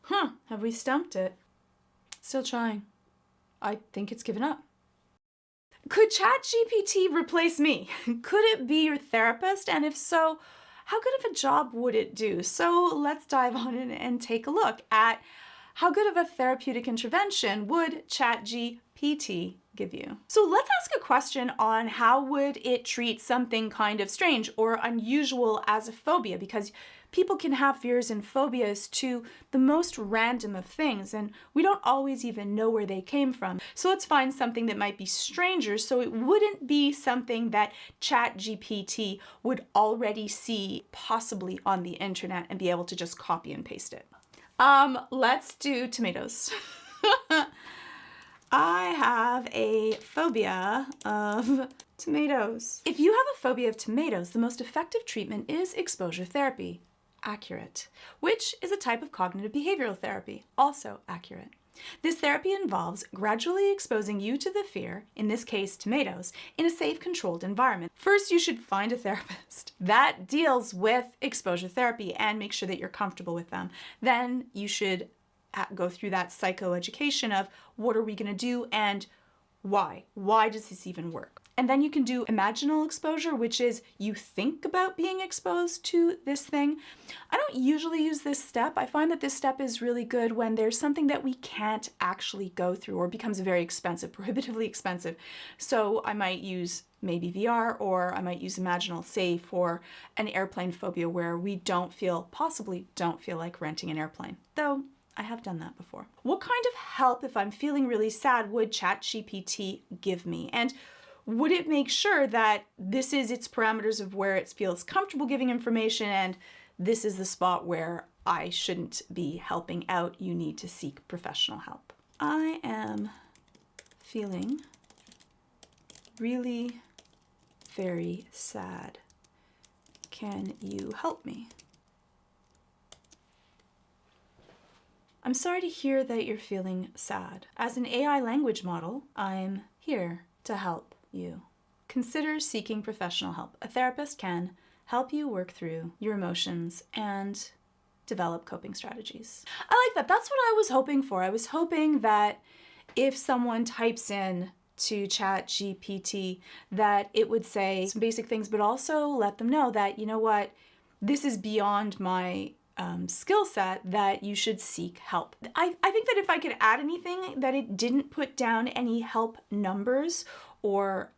Have we stumped it? Still trying. I think it's given up. Could ChatGPT replace me? Could it be your therapist? And if so, how good of a job would it do? So let's dive on in and take a look at how good of a therapeutic intervention would ChatGPT give you. So let's ask a question on how would it treat something kind of strange or unusual as a phobia, because people can have fears and phobias to the most random of things, and we don't always even know where they came from. So let's find something that might be stranger so it wouldn't be something that ChatGPT would already see possibly on the internet and be able to just copy and paste it. Let's do tomatoes. I have a phobia of tomatoes. If you have a phobia of tomatoes, the most effective treatment is exposure therapy. Accurate. Which is a type of cognitive behavioral therapy. Also accurate. This therapy involves gradually exposing you to the fear, in this case tomatoes, in a safe, controlled environment. First, you should find a therapist that deals with exposure therapy and make sure that you're comfortable with them. Then you should go through that psychoeducation of what are we going to do and why? Why does this even work? And then you can do imaginal exposure, which is you think about being exposed to this thing. I don't usually use this step. I find that this step is really good when there's something that we can't actually go through or becomes very expensive, prohibitively expensive. So I might use maybe VR, or I might use imaginal, say for an airplane phobia where we possibly don't feel like renting an airplane. Though I have done that before. What kind of help, if I'm feeling really sad, would ChatGPT give me? And would it make sure that this is its parameters of where it feels comfortable giving information and this is the spot where I shouldn't be helping out, you need to seek professional help? I am feeling really very sad. Can you help me? I'm sorry to hear that you're feeling sad. As an AI language model, I'm here to help you. Consider seeking professional help. A therapist can help you work through your emotions and develop coping strategies. I like that. That's what I was hoping for. I was hoping that if someone types in to ChatGPT that it would say some basic things, but also let them know that, you know what, this is beyond my skill set, that you should seek help. I think that if I could add anything, that it didn't put down any help numbers or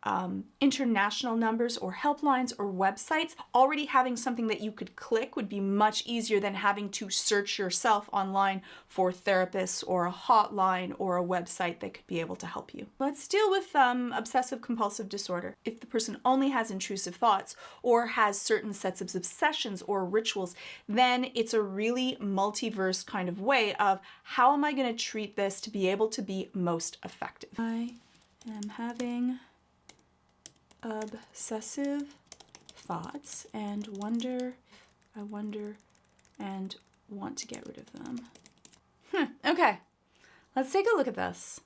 international numbers or helplines or websites. Already having something that you could click would be much easier than having to search yourself online for therapists or a hotline or a website that could be able to help you. Let's deal with obsessive compulsive disorder. If the person only has intrusive thoughts or has certain sets of obsessions or rituals, then it's a really multiverse kind of way of how am I going to treat this to be able to be most effective. I am having obsessive thoughts and I wonder and want to get rid of them. Okay, let's take a look at this.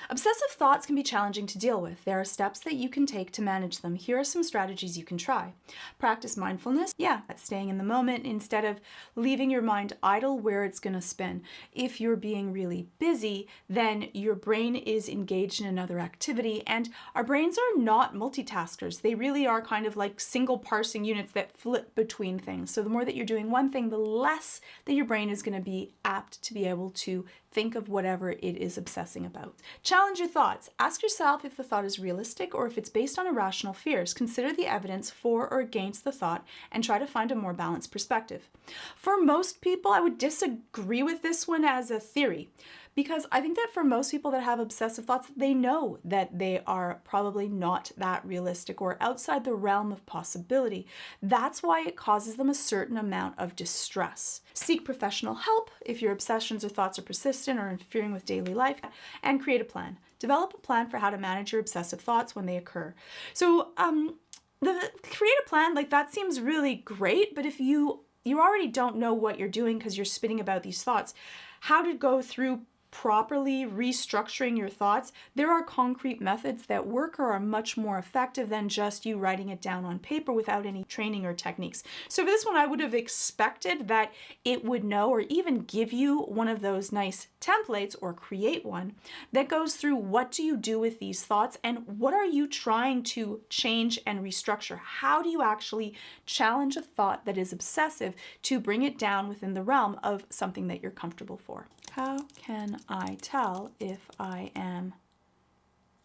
Obsessive thoughts can be challenging to deal with. There are steps that you can take to manage them. Here are some strategies you can try. Practice mindfulness. Yeah, staying in the moment instead of leaving your mind idle where it's going to spin. If you're being really busy, then your brain is engaged in another activity, and our brains are not multitaskers. They really are kind of like single parsing units that flip between things. So the more that you're doing one thing, the less that your brain is going to be apt to be able to think of whatever it is obsessing about. Challenge your thoughts. Ask yourself if the thought is realistic or if it's based on irrational fears. Consider the evidence for or against the thought and try to find a more balanced perspective. For most people, I would disagree with this one as a theory, because I think that for most people that have obsessive thoughts, they know that they are probably not that realistic or outside the realm of possibility. That's why it causes them a certain amount of distress. Seek professional help if your obsessions or thoughts are persistent or interfering with daily life, and create a plan. Develop a plan for how to manage your obsessive thoughts when they occur. So create a plan, like that seems really great, but if you already don't know what you're doing because you're spinning about these thoughts, how to go through properly restructuring your thoughts, there are concrete methods that work or are much more effective than just you writing it down on paper without any training or techniques. So for this one, I would have expected that it would know or even give you one of those nice templates or create one that goes through what do you do with these thoughts and what are you trying to change and restructure? How do you actually challenge a thought that is obsessive to bring it down within the realm of something that you're comfortable for? How can I tell if I am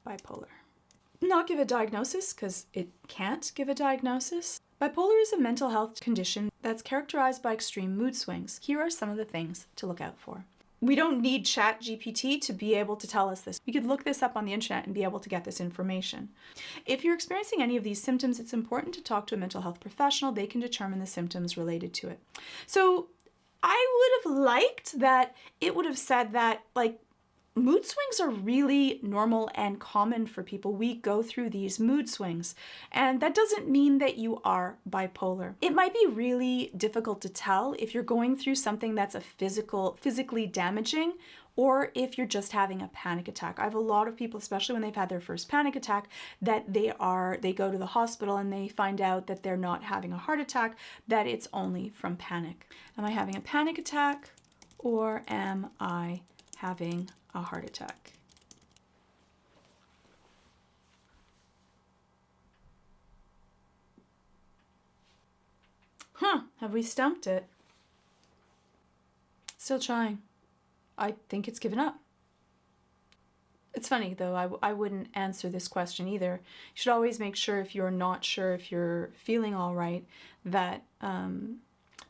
bipolar? Not give a diagnosis, because it can't give a diagnosis. Bipolar is a mental health condition that's characterized by extreme mood swings. Here are some of the things to look out for. We don't need ChatGPT to be able to tell us this. We could look this up on the internet and be able to get this information. If you're experiencing any of these symptoms, it's important to talk to a mental health professional. They can determine the symptoms related to it. So I would have liked that it would have said that, like, mood swings are really normal and common for people. We go through these mood swings, and that doesn't mean that you are bipolar. It might be really difficult to tell if you're going through something that's physically damaging, or if you're just having a panic attack. I have a lot of people, especially when they've had their first panic attack, that they go to the hospital and they find out that they're not having a heart attack, that it's only from panic. Am I having a panic attack, or am I having a heart attack? Have we stumped it? Still trying. I think it's given up. It's funny though, I wouldn't answer this question either. You should always make sure, if you're not sure if you're feeling all right, that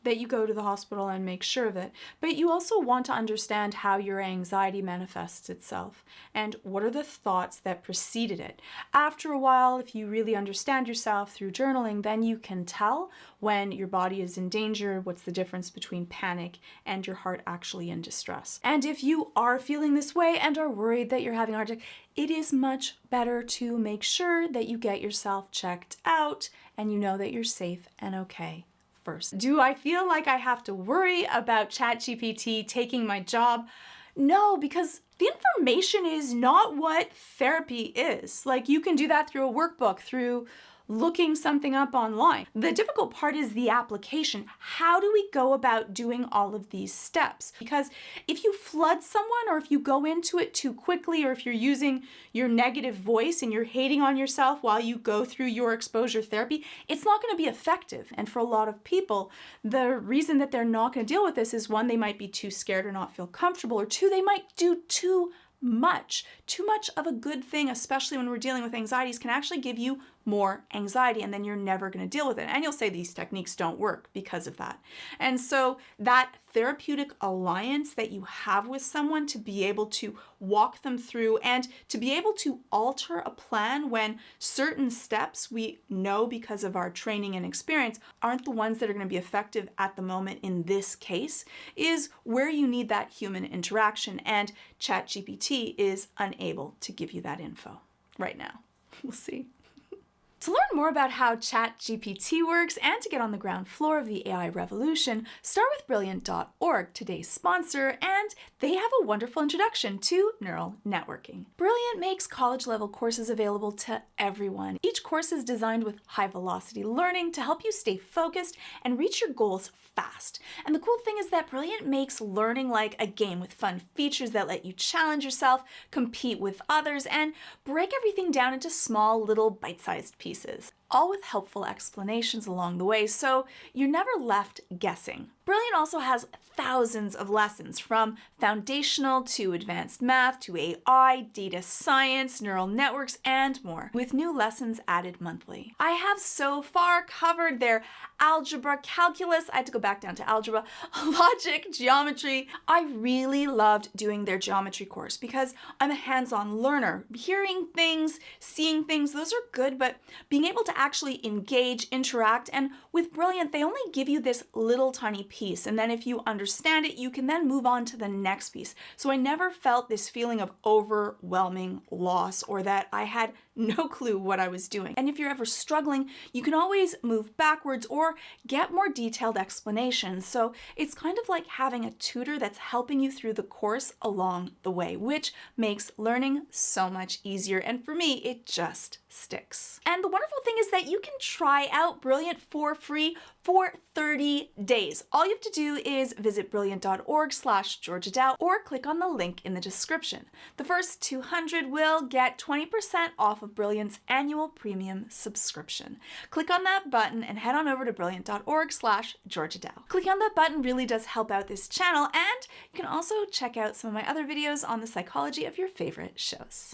that you go to the hospital and make sure of it. But you also want to understand how your anxiety manifests itself and what are the thoughts that preceded it. After a while, if you really understand yourself through journaling, then you can tell when your body is in danger, what's the difference between panic and your heart actually in distress. And if you are feeling this way and are worried that you're having a heart attack, it is much better to make sure that you get yourself checked out and you know that you're safe and okay first. Do I feel like I have to worry about ChatGPT taking my job? No, because the information is not what therapy is. Like, you can do that through a workbook, through looking something up online. The difficult part is the application. How do we go about doing all of these steps? Because if you flood someone, or if you go into it too quickly, or if you're using your negative voice and you're hating on yourself while you go through your exposure therapy, it's not going to be effective. And for a lot of people, the reason that they're not going to deal with this is, one, they might be too scared or not feel comfortable, or two, they might do too much. Too much of a good thing, especially when we're dealing with anxieties, can actually give you more anxiety, and then you're never going to deal with it. And you'll say these techniques don't work because of that. And so that therapeutic alliance that you have with someone to be able to walk them through and to be able to alter a plan when certain steps we know because of our training and experience aren't the ones that are going to be effective at the moment in this case, is where you need that human interaction. And ChatGPT is unable to give you that info right now. We'll see. To learn more about how ChatGPT works and to get on the ground floor of the AI revolution, start with Brilliant.org, today's sponsor, and they have a wonderful introduction to neural networking. Brilliant makes college-level courses available to everyone. Each course is designed with high-velocity learning to help you stay focused and reach your goals fast. And the cool thing is that Brilliant makes learning like a game with fun features that let you challenge yourself, compete with others, and break everything down into small little bite-sized pieces, all with helpful explanations along the way, so you're never left guessing. Brilliant also has thousands of lessons, from foundational to advanced math to AI, data science, neural networks, and more, with new lessons added monthly. I have so far covered their algebra, calculus, I had to go back down to algebra, logic, geometry. I really loved doing their geometry course because I'm a hands-on learner. Hearing things, seeing things, those are good, but being able to actually engage, interact, and with Brilliant, they only give you this little tiny piece, and then if you understand it, you can then move on to the next piece. So I never felt this feeling of overwhelming loss, or that I had no clue what I was doing. And if you're ever struggling, you can always move backwards or get more detailed explanations. So it's kind of like having a tutor that's helping you through the course along the way, which makes learning so much easier. And for me, it just sticks. And the wonderful thing is that you can try out Brilliant for free for 30 days. All you have to do is visit brilliant.org/Georgia Dow or click on the link in the description. The first 200 will get 20% off of Brilliant's annual premium subscription. Click on that button and head on over to brilliant.org/Georgia Dow. Clicking on that button really does help out this channel, and you can also check out some of my other videos on the psychology of your favorite shows.